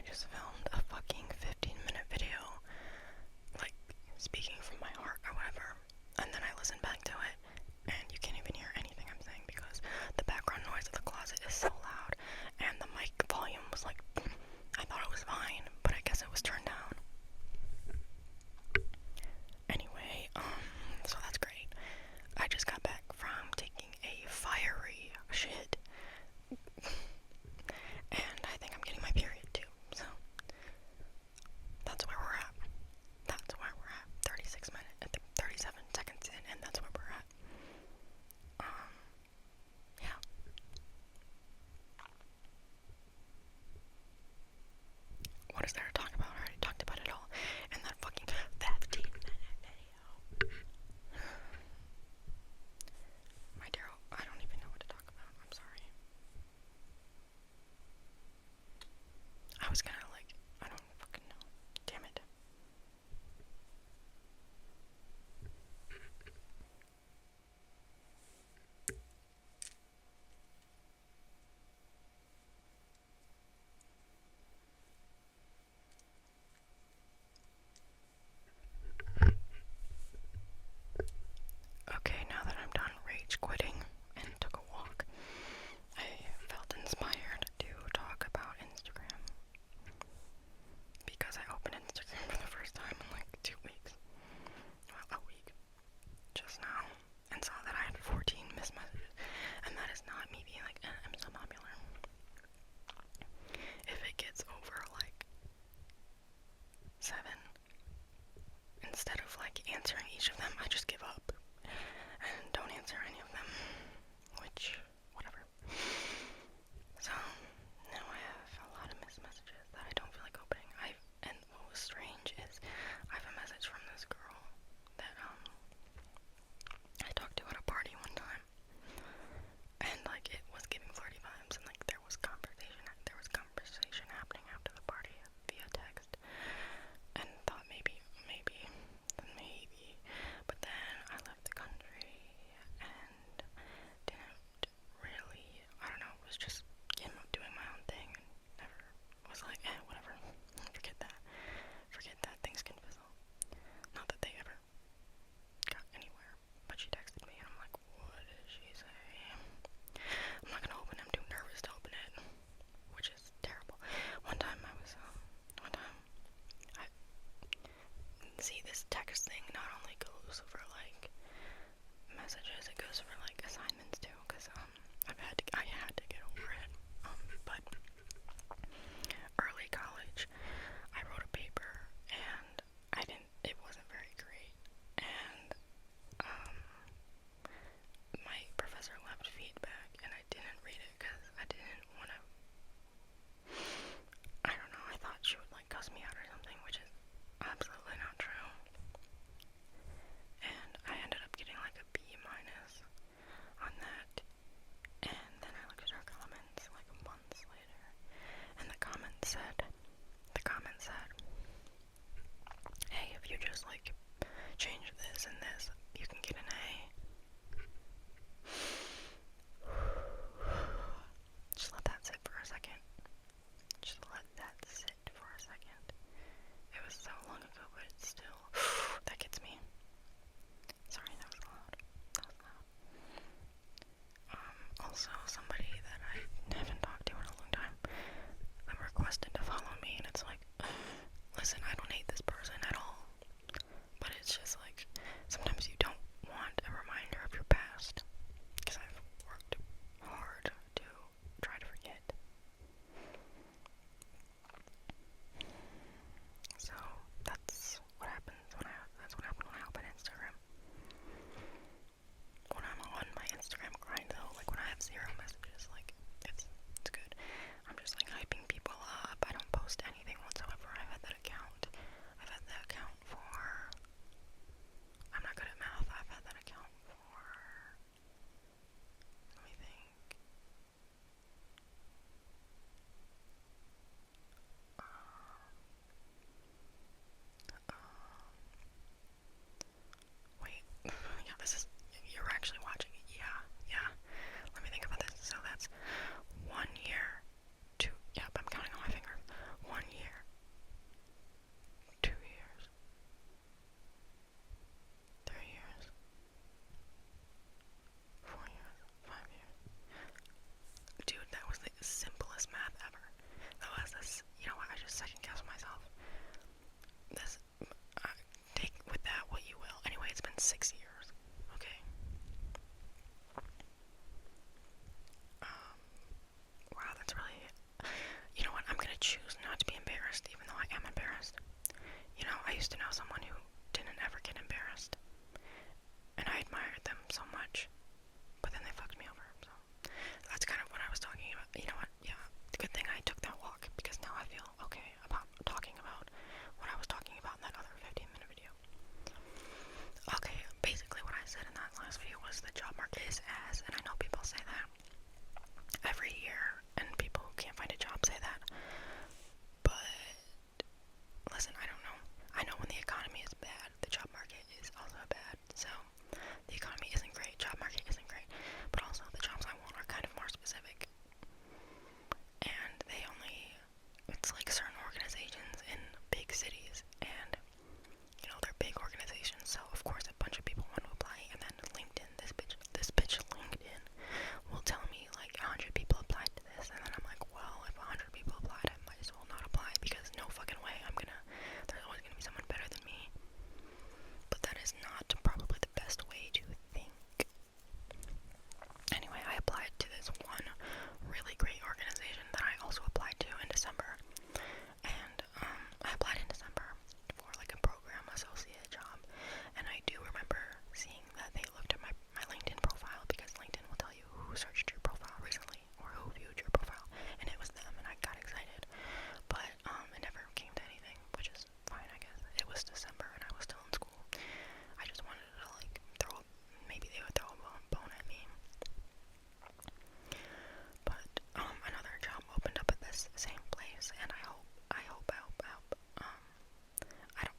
just filmed a fucking 15-minute video, like, speaking from my heart or whatever, and then I listened back to it, and you can't even hear anything I'm saying because the background noise of the closet is so loud, and the mic volume was like, I thought it was fine, but I guess it was turned down. Anyway, so that's great. I just got back from taking a fiery shit, and I think I'm getting my period too, so that's where we're at. That's where we're at. 36 minutes, 37 seconds in, and that's where we're at. Yeah. What is there to talk about? I already talked about it all in that fucking 15-minute video. My dear, I don't even know what to talk about. I'm sorry. I was gonna, like, I don't fucking know. Damn it. Okay, now that I'm done rage quitting and took a walk, I felt inspired to talk about Instagram. 6 years. Okay. Wow, that's really. You know what? I'm gonna choose not to be embarrassed, even though I am embarrassed. You know, I used to know someone who didn't ever get embarrassed, and I admired them so much, but then they fucked me over. So that's kind of what I was talking about. You know what? Yeah, good thing I took that walk, because now I feel okay about talking about what I was talking about in that other 15-minute video. Okay, basically what I said in that last video was the job market is ass, and I know people say that every year, and people who can't find a job say that, but listen, I don't know. I know when the economy is bad, the job market is also bad. So the economy isn't great, job market isn't great, but also the jobs I want are kind of more specific. And it's like certain organizations in big cities, and you know, they're big organizations, so of course a bunch of people want to apply, and then LinkedIn, this bitch LinkedIn will tell me like 100 people applied to this, and then I'm like, well, if 100 people applied, I might as well not apply, because no fucking way there's always gonna be someone better than me. But that is not probably the best way to think. Anyway, I applied to this one really great organization that I also applied to in December, and I applied in December for like a program associate job, and I do remember seeing that they looked at my LinkedIn profile, because LinkedIn will tell you who searched your profile recently, or who viewed your profile, and it was them, and I got excited, but it never came to anything, which is fine, I guess. It was December, and I was still in school. I just wanted to like maybe they would throw a bone at me. But another job opened up at this same place, and I hope.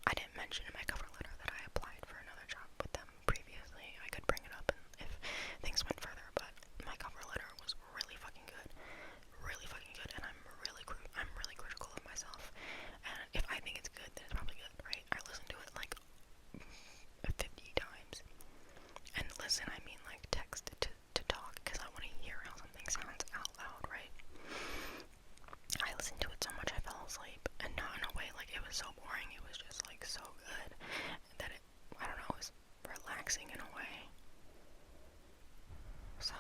I didn't mention in my cover letter that I applied for another job with them previously. I could bring it up if things went further, but my cover letter was really fucking good, and I'm really critical of myself. And if I think it's good, then it's probably good, right? I listened to it like 50 times, and listen, I mean like text to talk, because I want to hear how something sounds out loud, right? I listened to it so much I fell asleep, and not in a way like it was so boring, it was just like so good that I don't know, it was relaxing in a way. So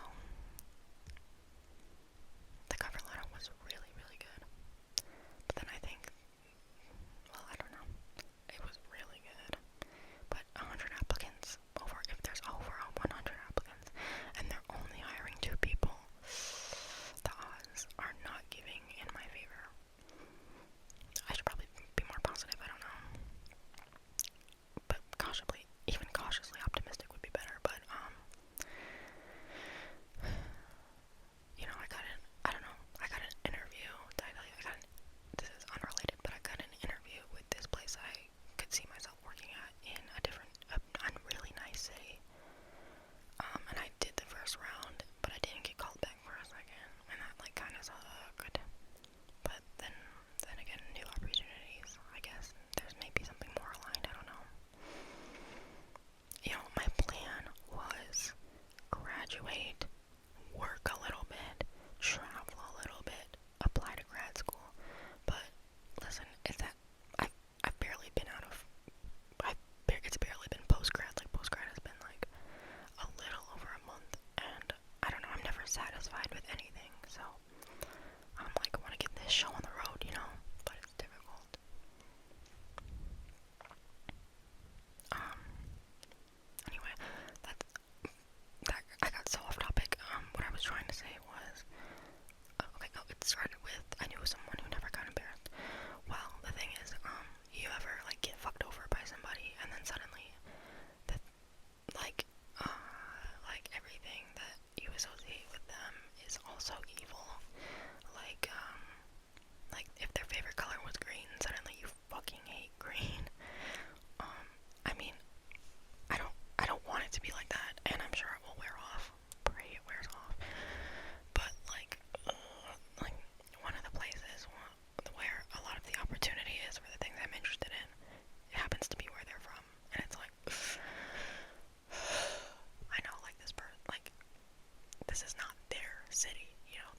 the cover letter was really, really good. But then I think, well, I don't know, it was really good. But 100 applicants, if there's over 100 applicants, and they're only hiring 2 people, the odds are not giving in my favor. I should probably be more positive, I don't know. But even cautiously optimistic would be better, but, you know, I don't know, I got an interview, this is unrelated, but I got an interview with this place I could see myself working at in a really nice city, and I did the first round, but I didn't get called back for a second, and that, like, kinda sucked. But then again, new opportunities, I guess there's maybe something more aligned, I don't know. You know, my plan was graduate, work a little bit, travel a little bit, apply to grad school. But listen, I've barely been it's barely been post-grad. Like, post-grad has been like a little over a month, and I don't know, I'm never satisfied with anything, so I'm like, I want to get this show on the road, you know, but it's difficult. Anyway, I got so off topic. What I was trying to say was, it started with, I knew someone who never got embarrassed. Well, the thing is, you ever, like, get fucked over by somebody, and then suddenly, that, like, everything that you associate with them is also evil. Like, if their favorite color was green, suddenly you fucking hate green. I mean, I don't want it to be like that, and I'm sure it will wear off. Pray it wears off. But like one of the places where a lot of the opportunity is for the things I'm interested in, it happens to be where they're from, and it's like, I know, like, this is not their city, you know,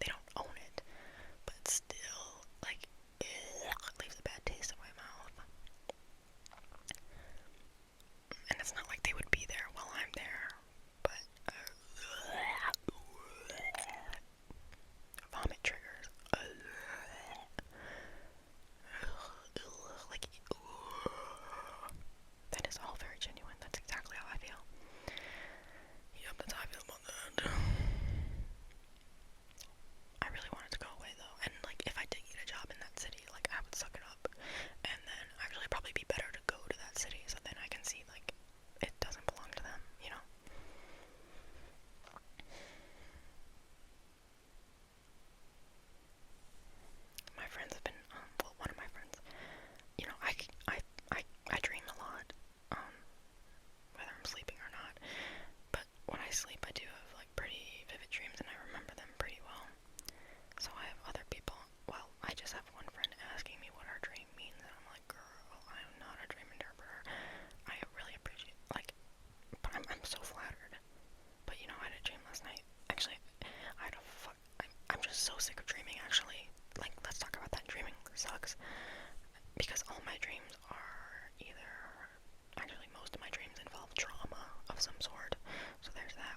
my dreams are either, actually most of my dreams involve trauma of some sort, so there's that